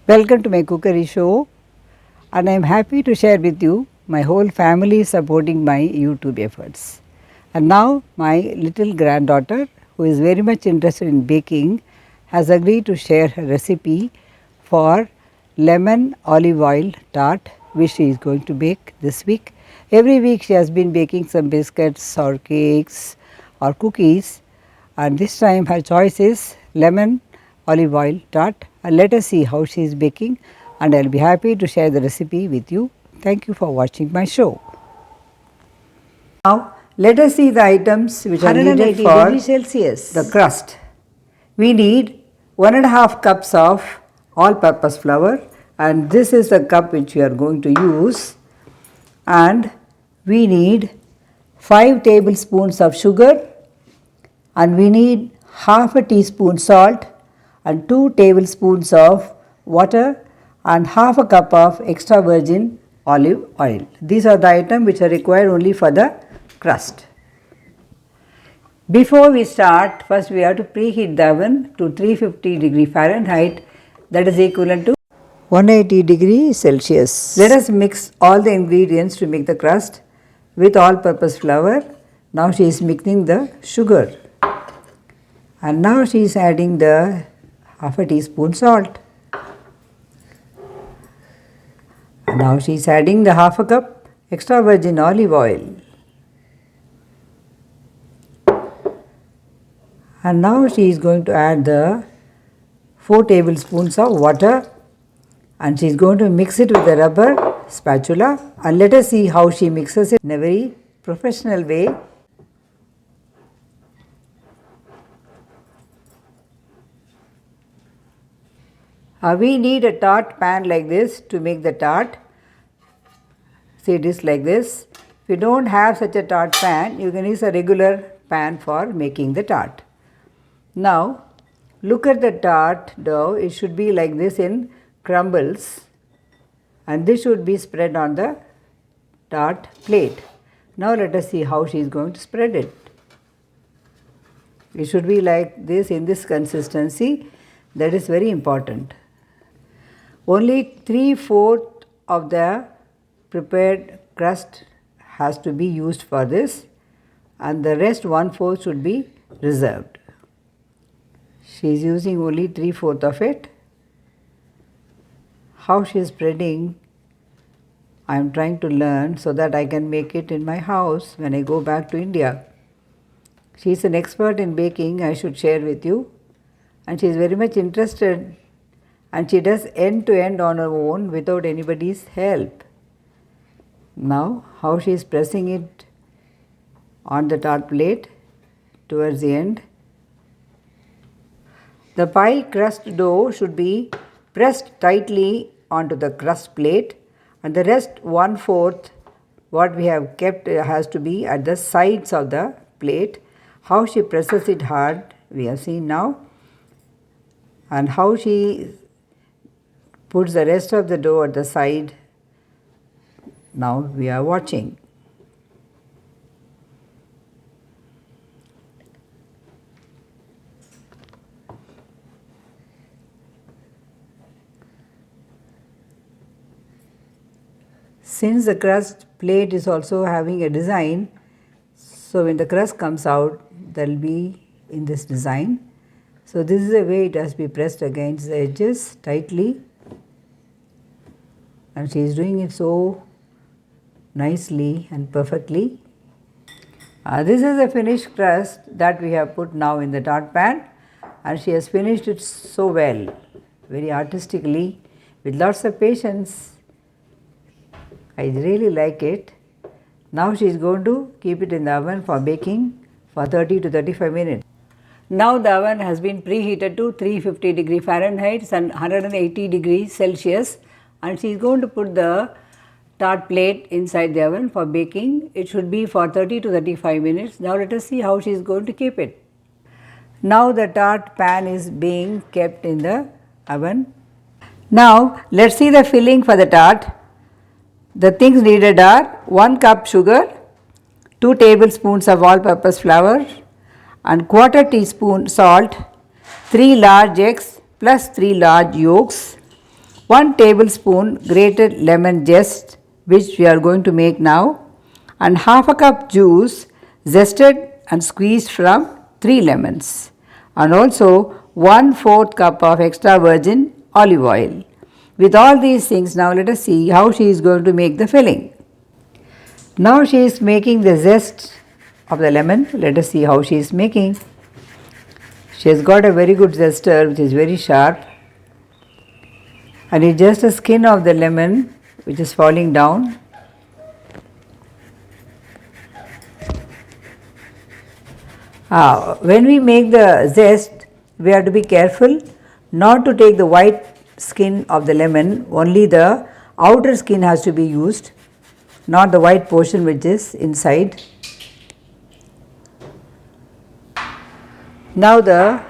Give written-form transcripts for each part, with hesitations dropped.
Welcome to my cookery show, and I am happy to share with you my whole family supporting my YouTube efforts. And now my little granddaughter, who is very much interested in baking, has agreed to share her recipe for lemon olive oil tart, which she is going to bake this week. Every week she has been baking some biscuits or cakes or cookies, and this time her choice is lemon olive oil tart, and let us see how she is baking, and I will be happy to share the recipe with you. Thank you for watching my show. Now let us see the items which are needed for the crust. We need 1.5 cups of all purpose flour, and this is the cup which we are going to use, and we need 5 tablespoons of sugar, and we need half a teaspoon salt and 2 tablespoons of water and half a cup of extra virgin olive oil. These are the items which are required only for the crust. Before we start, first we have to preheat the oven to 350 Fahrenheit, that is equivalent to 180 Celsius. Let us mix all the ingredients to make the crust with all purpose flour. Now she is mixing the sugar, and now she is adding the half a teaspoon salt. Now she is adding the half a cup extra virgin olive oil. And now she is going to add the 4 tablespoons of water, and she is going to mix it with a rubber spatula, and let us see how she mixes it in a very professional way. We need a tart pan like this to make the tart. See, it is like this. If you don't have such a tart pan, you can use a regular pan for making the tart. Now look at the tart dough. It should be like this in crumbles, and this should be spread on the tart plate. Now let us see how she is going to spread it. It should be like this, in this consistency. That is very important. Only 3/4 of the prepared crust has to be used for this, and the rest 1/4 should be reserved. She is using only 3/4 of it. How she is spreading, I am trying to learn so that I can make it in my house when I go back to India. She is an expert in baking, I should share with you, and she is very much interested, and she does end to end on her own without anybody's help. Now how she is pressing it on the tart plate towards the end. The pie crust dough should be pressed tightly onto the crust plate, and the rest 1/4 what we have kept has to be at the sides of the plate. How she presses it hard we have seen now, and how she puts the rest of the dough at the side, now we are watching. Since the crust plate is also having a design, so when the crust comes out, there will be in this design. So this is the way it has to be pressed against the edges tightly, and she is doing it so nicely and perfectly. This is the finished crust that we have put now in the tart pan, and she has finished it so well, very artistically, with lots of patience. I really like it. Now she is going to keep it in the oven for baking for 30 to 35 minutes. Now the oven has been preheated to 350 Fahrenheit and 180 Celsius, and she is going to put the tart plate inside the oven for baking. It should be for 30 to 35 minutes. Now let us see how she is going to keep it. Now the tart pan is being kept in the oven. Now let us see the filling for the tart. The things needed are 1 cup sugar, 2 tablespoons of all purpose flour, and 1/4 teaspoon salt, 3 large eggs plus 3 large yolks, 1 tablespoon grated lemon zest, which we are going to make now, and half a cup juice zested and squeezed from 3 lemons, and also 1/4 cup of extra virgin olive oil. With all these things, now let us see how she is going to make the filling. Now she is making the zest of the lemon. Let us see how she is making. She has got a very good zester which is very sharp, and it's just the skin of the lemon which is falling down. When we make the zest, we have to be careful not to take the white skin of the lemon, only the outer skin has to be used, not the white portion which is inside. Now the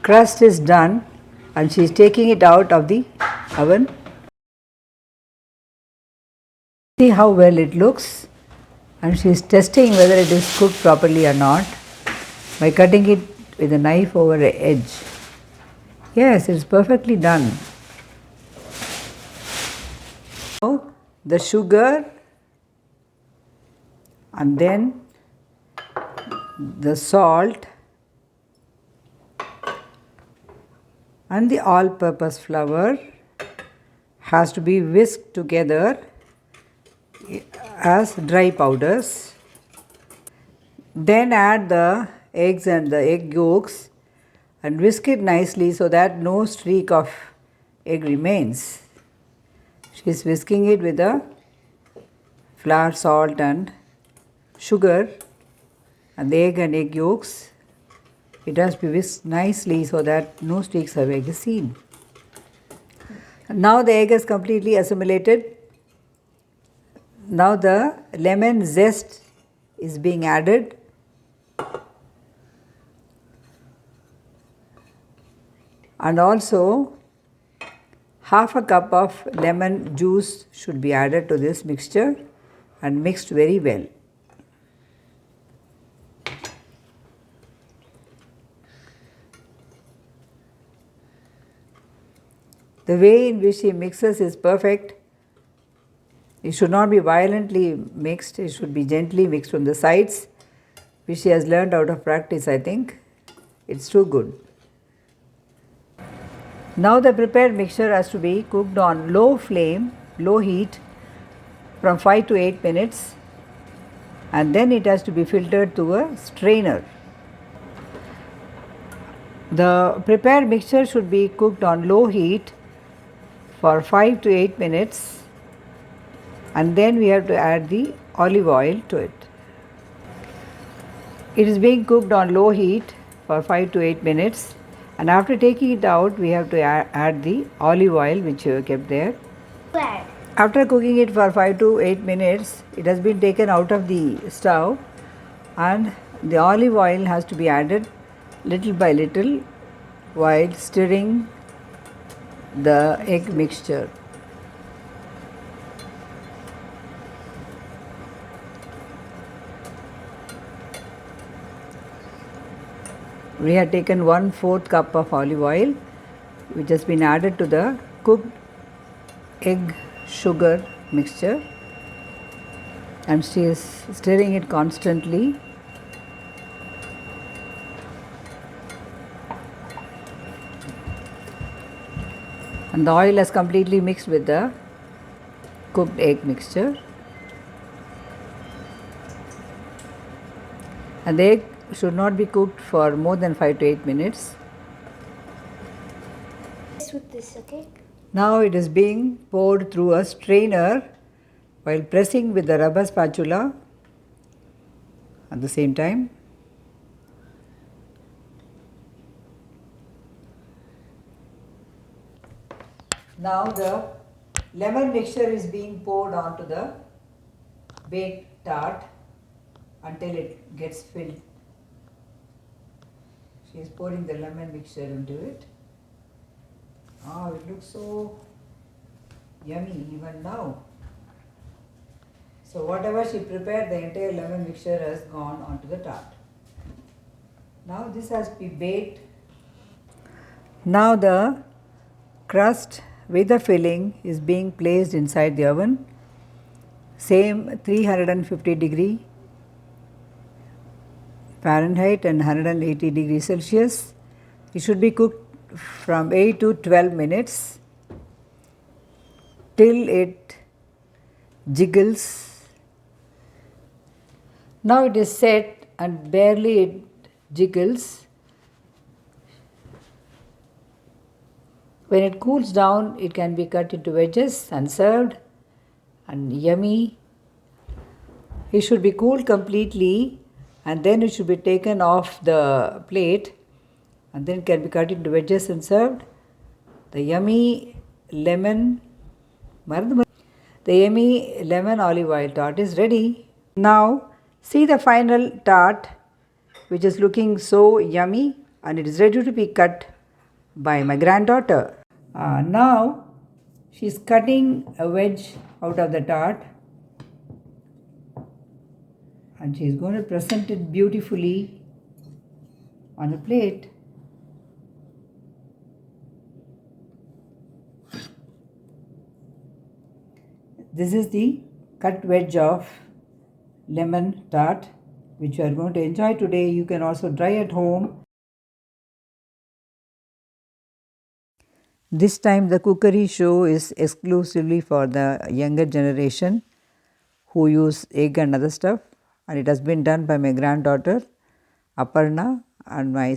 crust is done and she is taking it out of the oven. See how well it looks, and she is testing whether it is cooked properly or not by cutting it with a knife over the edge. Yes, it is perfectly done. Now the sugar and then the salt and the all-purpose flour has to be whisked together as dry powders. Then add the eggs and the egg yolks and whisk it nicely so that no streak of egg remains. She is whisking it with the flour, salt and sugar and the egg and egg yolks. It has to be whisked nicely so that no streaks of egg is seen. Now the egg is completely assimilated. Now the lemon zest is being added. And also half a cup of lemon juice should be added to this mixture and mixed very well. The way in which she mixes is perfect. It should not be violently mixed, it should be gently mixed from the sides, which she has learned out of practice, I think. It's too good. Now the prepared mixture has to be cooked on low flame, low heat from 5 to 8 minutes, and then it has to be filtered through a strainer. The prepared mixture should be cooked on low heat for 5 to 8 minutes, and then we have to add the olive oil to it. It is being cooked on low heat for 5 to 8 minutes, and after taking it out we have to add the olive oil which you have kept there. After cooking it for 5 to 8 minutes, it has been taken out of the stove and the olive oil has to be added little by little while stirring the egg mixture. We have taken 1/4 cup of olive oil which has been added to the cooked egg sugar mixture, and she is stirring it constantly. And the oil has completely mixed with the cooked egg mixture. And the egg should not be cooked for more than 5 to 8 minutes. With this, okay? Now it is being poured through a strainer while pressing with the rubber spatula at the same time. Now the lemon mixture is being poured onto the baked tart until it gets filled. She is pouring the lemon mixture into it. Oh, it looks so yummy even now. So whatever she prepared, the entire lemon mixture has gone onto the tart. Now this has to be baked. Now the crust with the filling is being placed inside the oven, same 350 degree Fahrenheit and 180 degrees Celsius. It should be cooked from 8 to 12 minutes till it jiggles. Now it is set and barely it jiggles. When it cools down, it can be cut into wedges and served, and yummy. It should be cooled completely and then it should be taken off the plate and then it can be cut into wedges and served. The yummy lemon olive oil tart is ready. Now see the final tart, which is looking so yummy, and it is ready to be cut by my granddaughter. Now she is cutting a wedge out of the tart and she is going to present it beautifully on a plate. This is the cut wedge of lemon tart which you are going to enjoy today. You can also try at home. This time the cookery show is exclusively for the younger generation who use egg and other stuff, and it has been done by my granddaughter Aparna and my